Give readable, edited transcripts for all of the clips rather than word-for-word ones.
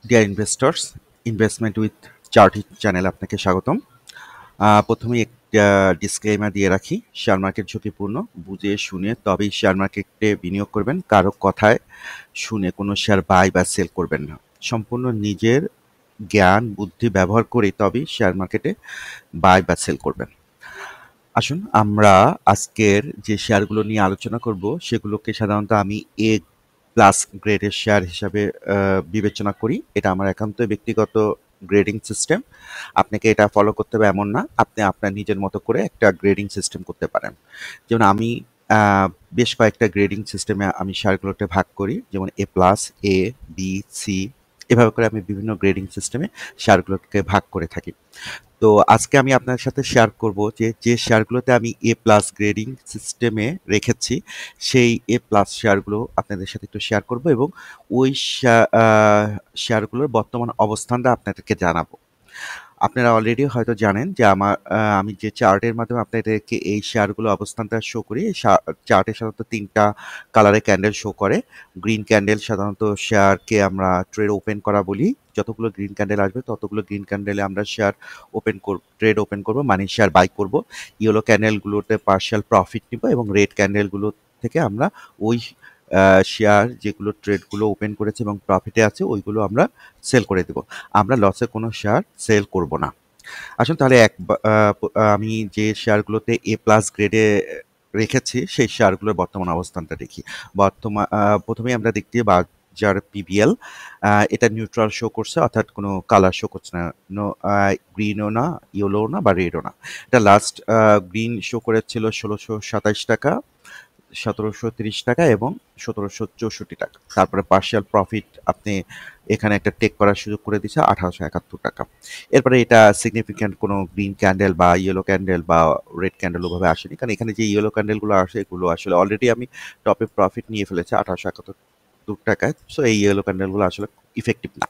Deer investors, investment with চার্টি চ্যানেলে আপনাকে স্বাগতম। প্রথমেই একটা ডিসক্লেমার দিয়ে রাখি, শেয়ার মার্কেট ঝুঁকিপূর্ণ। বুঝে শুনে তবেই শেয়ার মার্কেটে বিনিয়োগ করবেন। কারো কথায় শুনে কোনো শেয়ার বাই বা সেল করবেন না। সম্পূর্ণ নিজের জ্ঞান বুদ্ধি ব্যবহার করে তবেই শেয়ার মার্কেটে বাই বা সেল করবেন। আসুন আমরা আজকের যে শেয়ারগুলো নিয়ে আলোচনা করব সেগুলোকে সাধারণত আমি এ প্লাস গ্রেডের শেয়ার হিসাবে বিবেচনা করি। এটা আমার একান্তই ব্যক্তিগত গ্রেডিং সিস্টেম। আপনাকে এটা ফলো করতে হবে এমন না, আপনি আপনার নিজের মতো করে একটা গ্রেডিং সিস্টেম করতে পারেন। যেমন আমি আহ, বেশ কয়েকটা গ্রেডিং সিস্টেমে আমি শেয়ারগুলোকে ভাগ করি, যেমন এ প্লাস, এ, বি, সি, এভাবে করে আমি বিভিন্ন গ্রেডিং সিস্টেমে শেয়ারগুলোকে ভাগ করে থাকি। তো আজকে আমি আপনার সাথে শেয়ার করব যে যে শেয়ারগুলোতে আমি এ প্লাস গ্রেডিং সিস্টেমে রেখেছি সেই এ প্লাস শেয়ারগুলো আপনাদের সাথে একটু শেয়ার করব এবং ওই শেয়ারগুলোর বর্তমান অবস্থানটা আপনাদেরকে জানাবো। আপনারা অলরেডি হয়তো জানেন যে আমি যে চার্টের মাধ্যমে আপনাদেরকে এই শেয়ারগুলো অবস্থানটা শো করি। এই চার্টে সাধারণত ৩টা কালারের ক্যান্ডেল শো করে। গ্রিন ক্যান্ডেল সাধারণত শেয়ারকে আমরা ট্রেড ওপেন করা বলি। যতগুলো গ্রিন ক্যান্ডেল আসবে ততগুলো গ্রিন ক্যান্ডেলে আমরা শেয়ার ট্রেড ওপেন করব, মানে শেয়ার বাই করব। ইয়েলো ক্যান্ডেলগুলোতে পার্শিয়াল প্রফিট নিব এবং রেড ক্যান্ডেলগুলো থেকে আমরা ওই শেয়ার যেগুলো ট্রেডগুলো ওপেন করেছে এবং প্রফিটে আছে ওইগুলো আমরা সেল করে দেব। আমরা লসে কোনো শেয়ার সেল করব না। আসুন তাহলে আমি যে শেয়ারগুলোতে এ প্লাস গ্রেডে রেখেছি সেই শেয়ারগুলোর বর্তমান অবস্থানটা দেখি। প্রথমেই আমরা দেখছি বাজার পিবিএল। এটা নিউট্রাল শো করছে, অর্থাৎ কোনো কালার শো করছে না। গ্রিনও না, ইয়েলো না বা রেডও না। এটা লাস্ট গ্রিন শো করেছিল ১৬২৭ টাকা, ১৭৩০ টাকা এবং ১৭৬৪ টাকা। তারপরে পার্শিয়াল প্রফিট আপনি এখানে একটা টেক করার সুযোগ করে দিচ্ছে ১৮৭১ টাকা। এরপরে এটা সিগনিফিক্যান্ট কোনো গ্রিন ক্যান্ডেল বা ইয়েলো ক্যান্ডেল বা রেড ক্যান্ডেল ওভাবে আসেনি, কারণ এখানে যে ইয়েলো ক্যান্ডেলগুলো আসে এগুলো আসলে অলরেডি আমি টপে প্রফিট নিয়ে ফেলেছি ১৮৭১ টাকায়। সো এই ইয়েলো ক্যান্ডেলগুলো আসলে ইফেক্টিভ না।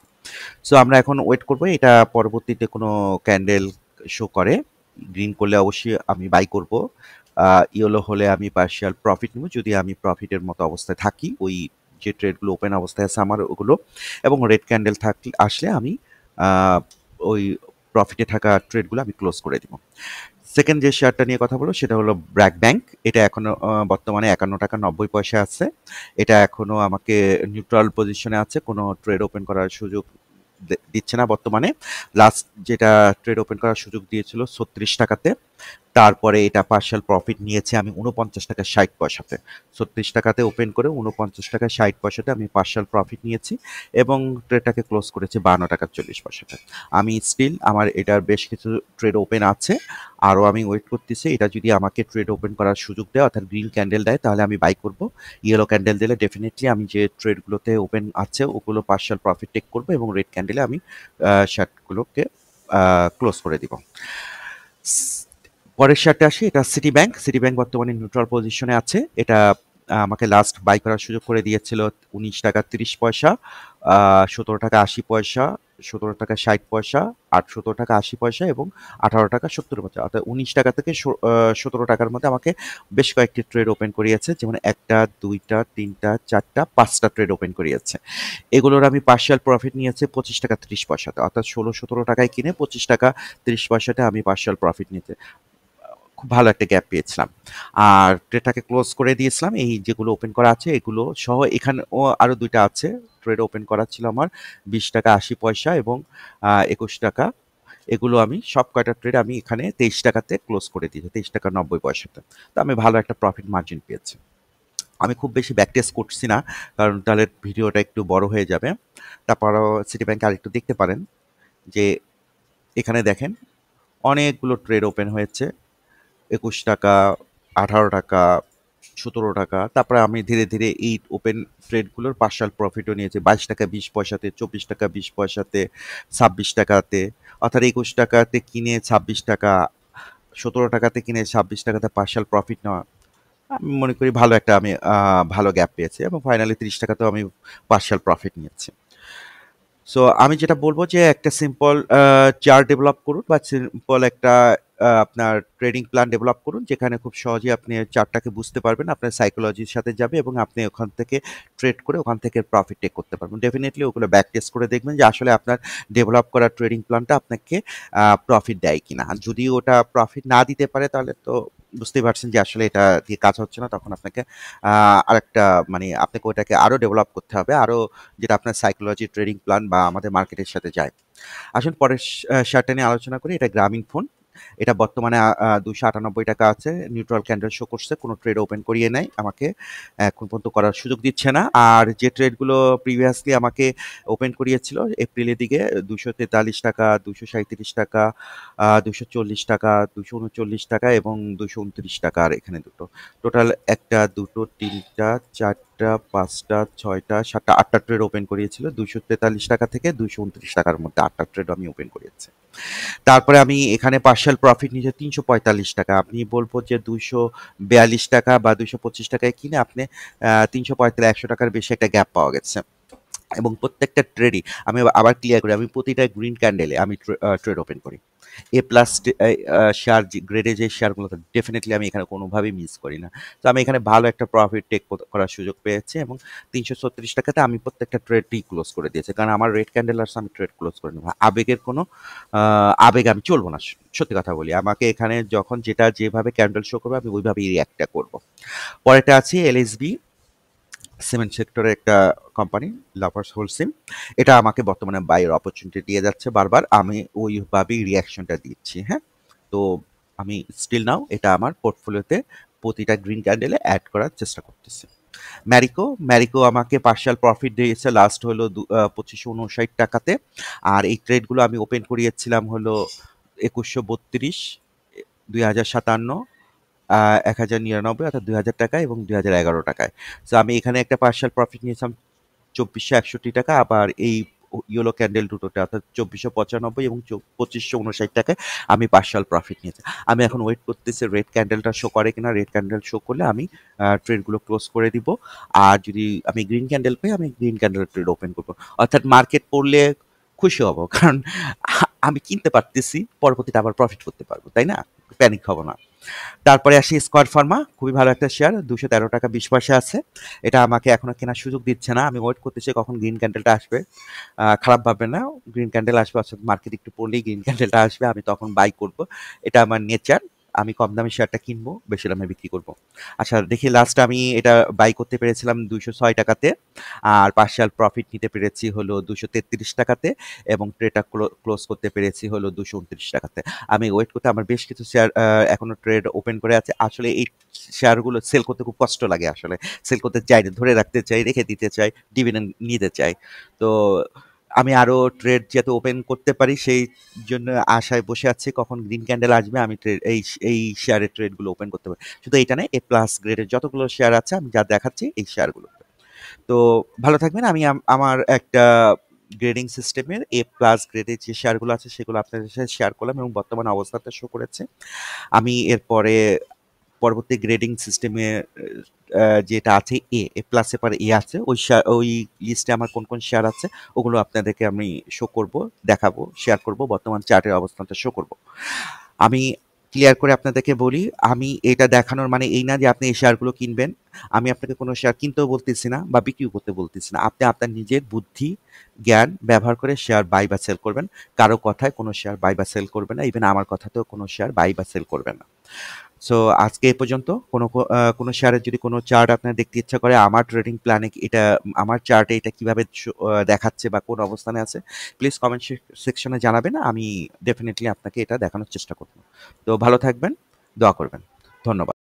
সো আমরা এখন ওয়েট করবো এটা পরবর্তীতে কোনো ক্যান্ডেল শো করে। গ্রিন করলে অবশ্যই আমি বাই করব, ইয়েলো হলে আমি পার্শিয়াল প্রফিট নেব যদি আমি প্রফিটের মতো অবস্থায় থাকি ওই যে ট্রেডগুলো ওপেন অবস্থায় আছে আমার ওগুলো। এবং রেড ক্যান্ডেল আসলে আমি আহ, ওই প্রফিটে থাকা ট্রেডগুলো আমি ক্লোজ করে দিব। সেকেন্ড যে শেয়ারটা নিয়ে কথা বলবো সেটা হলো ব্র্যাক ব্যাংক। এটা এখনো বর্তমানে ৫১ টাকা ৯০ পয়সা আছে। এটা এখনো আমাকে নিউট্রাল পজিশনে আছে, কোনো ট্রেড ওপেন করার সুযোগ দিচ্ছে না বর্তমানে। লাস্ট যেটা ট্রেড ওপেন করার সুযোগ দিয়েছিল ৩৬ টাকাতে। তারপরে এটা পার্শিয়াল প্রফিট নিয়েছে আমি ৪৯ টাকা ৬০ পয়সাতে। ৩৬ টাকাতে ওপেন করে ৪৯ টাকা ৬০ পয়সাতে আমি পার্শিয়াল প্রফিট নিয়েছি এবং ট্রেডটাকে ক্লোজ করেছি ৫২ টাকা ৪০ পয়সাতে। আমি স্টিল আমার এটার বেশ কিছু ট্রেড ওপেন আছে, আরও আমি ওয়েট করতেছি। এটা যদি আমাকে ট্রেড ওপেন করার সুযোগ দেয় অর্থাৎ গ্রিন ক্যান্ডেল দেয় তাহলে আমি বাই করব। ইয়েলো ক্যান্ডেল দিলে ডেফিনেটলি আমি যে ট্রেডগুলোতে ওপেন আছে ওগুলো পার্শিয়াল প্রফিট টেক করবো এবং রেড ক্যান্ডেলে আমি শার্টগুলোকে ক্লোজ করে দিব। পরের শেয়ারটা আসি, এটা সিটি ব্যাংক। সিটি ব্যাংক বর্তমানে নিউট্রাল পজিশনে আছে। এটা আমাকে লাস্ট বাই করার সুযোগ করে দিয়েছিল ১৯ টাকা ৩০ পয়সা, ১৭ টাকা ৮০ পয়সা, ১৭ টাকা ৬০ পয়সা, ১৮ টাকা ৮০ পয়সা এবং ১৮ টাকা ৭০ পয়সা। অর্থাৎ ১৯ টাকা থেকে ১৭ টাকার মধ্যে আমাকে বেশ কয়েকটি ট্রেড ওপেন করিয়েছে, যেমন একটা, দুইটা, তিনটা, চারটা, পাঁচটা ট্রেড ওপেন করিয়েছে। এগুলোর আমি পার্শিয়াল প্রফিট নিয়েছি ২৫ টাকা ৩০ পয়সাতে, অর্থাৎ ১৬-১৭ টাকায় কিনে ২৫ টাকা ৩০ পয়সাতে আমি পার্শিয়াল প্রফিট নিতে খুব ভালো একটা গ্যাপ পেয়েছিলাম। আর ট্রেডটাকে ক্লোজ করে দিয়েছিলাম। এই যেগুলো ওপেন করা আছে এগুলো সহ এখানেও আরও ২টা আছে ট্রেড ওপেন করা ছিল আমার, ২০ টাকা ৮০ পয়সা এবং ২১ টাকা। এগুলো আমি সব কয়টা ট্রেড আমি এখানে ২৩ টাকাতে ক্লোজ করে দিয়েছি, ২৩ টাকা ৯০ পয়সাতে। তো আমি ভালো একটা প্রফিট মার্জিন পেয়েছি। আমি খুব বেশি ব্যাক টেস্ট করছি না, কারণ তাহলে ভিডিওটা একটু বড় হয়ে যাবে। তারপরও সিটি ব্যাংকে আরেকটু দেখতে পারেন যে এখানে দেখেন অনেকগুলো ট্রেড ওপেন হয়েছে। ২১ টাকা, ১৮ টাকা, ১৭ টাকা। তারপরে আমি ধীরে ধীরে এই ওপেন ট্রেডগুলোর পার্শাল প্রফিটও নিয়েছি ২২ টাকা ২০ পয়সাতে, ২৪ টাকা ২০ পয়সাতে, ২৬ টাকাতে। অর্থাৎ ২১ টাকাতে কিনে ২৬ টাকা, ১৭ টাকাতে কিনে ২৬ টাকাতে পার্শাল প্রফিট নেওয়া। আমি মনে করি ভালো একটা আমি ভালো গ্যাপ পেয়েছি এবং ফাইনালি ৩০ টাকাতেও আমি পার্শাল প্রফিট নিয়েছি। সো আমি যেটা বলবো যে একটা সিম্পল চার্ট ডেভেলপ করুন বা সিম্পল একটা আপনার ট্রেডিং প্ল্যান ডেভেলপ করুন, যেখানে খুব সহজেই আপনি চার্টটাকে বুঝতে পারবেন, আপনার সাইকোলজির সাথে যাবে এবং আপনি ওখান থেকে ট্রেড করে ওখান থেকে প্রফিট টেক করতে পারবেন। ডেফিনিটলি ওগুলো ব্যাক টেস্ট করে দেখবেন যে আসলে আপনার ডেভেলপ করা ট্রেডিং প্ল্যানটা আপনাকে প্রফিট দেয় কিনা। আর যদি ওটা প্রফিট না দিতে পারে তাহলে তো বুঝতেই পারছেন যে আসলে এটা দিয়ে কাজ হচ্ছে না, তখন আপনাকে আরেকটা মানে আপনাকে ওটাকে আরও ডেভেলপ করতে হবে, আরও যেটা আপনার সাইকোলজি ট্রেডিং প্ল্যান বা আমাদের মার্কেটের সাথে যায়। আসুন পরের শেয়ারটা নিয়ে আলোচনা করি। এটা গ্রামীণ ফোন। এটা বর্তমানে 298 টাকা আছে। নিউট্রাল ক্যান্ডেল শো করছে। কোনো ট্রেড ওপেন করিয়ে নেয় আমাকে। এখন পর্যন্ত করার সুযোগ দিচ্ছে না। আর যে ট্রেডগুলো প্রিভিয়াসলি আমাকে ওপেন করিয়েছিল এপ্রিলের দিকে 243 টাকা, 237 টাকা, 240 টাকা, 239 টাকা এবং 229 টাকা, আর এখানে দুটো। টোটাল 1টা, 2টো, 3টা, 4টা, 5টা, 6টা, 7টা, 8টা ট্রেড ওপেন করিয়েছিল। 243 টাকা থেকে 229 টাকার মধ্যে 8টা ট্রেড আমি ওপেন করিয়েছি। তারপরে আমি এখানে পার্শিয়াল প্রফিট নিয়েছি 345 টাকা। আপনি বলবো যে 242 টাকা বা 225 টাকায় কিনে আপনি 345 100 টাকার বেশি একটা গ্যাপ পাওয়া গেছে। এবং প্রত্যেকটা ট্রেডই আমি আবার ক্লিয়ার করি, আমি প্রতিটা গ্রিন ক্যান্ডেলে আমি ট্রেড ওপেন করি। এ প্লাস শেয়ার গ্রেডে যে শেয়ারগুলো ডেফিনেটলি আমি এখানে কোনোভাবেই মিস করি না। তো আমি এখানে ভালো একটা প্রফিট টেক করার সুযোগ পেয়েছি এবং 336 টাকাতে আমি প্রত্যেকটা ট্রেডই ক্লোজ করে দিয়েছি, কারণ আমার রেড ক্যান্ডেল আসছে আমি ট্রেড ক্লোজ করে নেবো। আবেগের কোনো আবেগ আমি চলবো না, সত্যি কথা বলি। আমাকে এখানে যখন যেটা যেভাবে ক্যান্ডেল শো করবে আমি ওইভাবেই রিয়াক্টটা করবো। পরেরটা আছে এলএসবি, সিমেন্ট সেক্টরের একটা কোম্পানি, লাফার্স হোলসিম। এটা আমাকে বর্তমানে বাইয়ের অপরচুনিটি দিয়ে যাচ্ছে বারবার, আমি ওইভাবেই রিয়াকশনটা দিচ্ছি। হ্যাঁ, তো আমি স্টিল নাও এটা আমার পোর্টফোলিওতে প্রতিটা গ্রিন ক্যান্ডেলে অ্যাড করার চেষ্টা করতেছি। ম্যারিকো, ম্যারিকো আমাকে পার্শিয়াল প্রফিট দিয়েছে, লাস্ট হলো 2559 টাকাতে। আর এই ট্রেডগুলো আমি ওপেন করিয়েছিলাম হলো 2132, 2057, 1099 অর্থাৎ 2000 টাকায় এবং 2011 টাকায়। সো আমি এখানে একটা পার্শিয়াল প্রফিট নিয়েছিলাম 2461 টাকা। আবার এই ইয়েলো ক্যান্ডেল দুটোতে অর্থাৎ 2495 এবং 2559 টাকায় আমি পার্শিয়াল প্রফিট নিয়েছি। আমি এখন ওয়েট করতেছি রেড ক্যান্ডেলটা শো করে কিনা। রেড ক্যান্ডেল শো করলে আমি ট্রেডগুলো ক্লোজ করে দিব। আর যদি আমি গ্রিন ক্যান্ডেল পাই আমি গ্রিন ক্যান্ডেল ট্রেড ওপেন করবো, অর্থাৎ মার্কেট পড়লে খুশি হব, কারণ আমি কিনতে পারতেছি, পরবর্তীতে আবার প্রফিট করতে পারবো, তাই না? প্যানিক হব না। তারপরে আসি স্কোয়ার ফার্মা, খুবই ভালো একটা শেয়ার, 213 টাকা 20 পয়সা আছে। এটা আমাকে এখনো কেনার সুযোগ দিচ্ছে না, আমি ওয়েট করতেছি কখন গ্রিন ক্যান্ডেলটা আসবে। খারাপ ভাবে না, গ্রিন ক্যান্ডেল আসবে অর্থাৎ মার্কেট একটু পড়লেই গ্রিন ক্যান্ডেলটা আসবে, আমি তখন বাই করব। এটা আমার নেচার। আমি কম দামি শেয়ারটা কিনবো, বেশি দামে বিক্রি করব। আচ্ছা দেখি, লাস্ট আমি এটা বাই করতে পেরেছিলাম 206 টাকাতে, আর পার্শিয়াল প্রফিট নিতে পেরেছি হলো 233 টাকাতে এবং ট্রেডটা ক্লোজ করতে পেরেছি হলো 229 টাকাতে। আমি ওয়েট করতে, আমার বেশ কিছু শেয়ার এখনো ট্রেড ওপেন করে আছে। আসলে এই শেয়ারগুলো সেল করতে খুব কষ্ট লাগে, আসলে সেল করতে চাই না, ধরে রাখতে চাই, রেখে দিতে চাই, ডিভিডেন্ড নিতে চাই। তো আমি আরো ট্রেড যাতে ওপেন করতে পারি সেই জন্য আশায় বসে আছি কখন গ্রিন ক্যান্ডেল আসবে আমি ট্রেড এই শেয়ারের ট্রেডগুলো ওপেন করতে পারি। শুধু এটা নয়, এ প্লাস গ্রেডের যতগুলো শেয়ার আছে আমি যা দেখাচ্ছি এই শেয়ারগুলো। তো ভালো থাকবেন। আমি আমার একটা গ্রেডিং সিস্টেমের এ প্লাস গ্রেডের যে শেয়ারগুলো আছে সেগুলো আপনাদের সাথে শেয়ার করলাম এবং বর্তমান অবস্থাটা শো করেছে। আমি এরপরে পরবর্তী গ্রেডিং সিস্টেমে যেটা আছে এ প্লাসে পরে এ আছে, ওই লিস্টে আমার কোন কোন শেয়ার আছে ওগুলো আপনাদেরকে আমি শো করব, দেখাবো, শেয়ার করব, বর্তমান চার্টের অবস্থানটা শো করব। আমি ক্লিয়ার করে আপনাদেরকে বলি, আমি এটা দেখানোর মানে এই না যে আপনি এই শেয়ারগুলো কিনবেন। আমি আপনাকে কোনো শেয়ার কিনতেও বলতেছি না বা বিক্রিও করতে বলতেছি না। আপনি আপনার নিজের বুদ্ধি জ্ঞান ব্যবহার করে শেয়ার বাই বা সেল করবেন। কারো কথায় কোনো শেয়ার বাই বা সেল করবেন না, ইভেন আমার কথাতেও কোনো শেয়ার বাই বা সেল করবেন না। সো আজকে এ পর্যন্ত। কোনো শেয়ারের যদি কোনো চার্ট আপনার দেখতে ইচ্ছা করে, আমার ট্রেডিং প্ল্যানে এটা, আমার চার্টে এটা কিভাবে দেখাচ্ছে বা কোন অবস্থানে আছে, প্লিজ কমেন্ট সেকশনে জানাবেন, আমি ডেফিনেটলি আপনাকে এটা দেখানোর চেষ্টা করব। তো ভালো থাকবেন, দোয়া করবেন। ধন্যবাদ।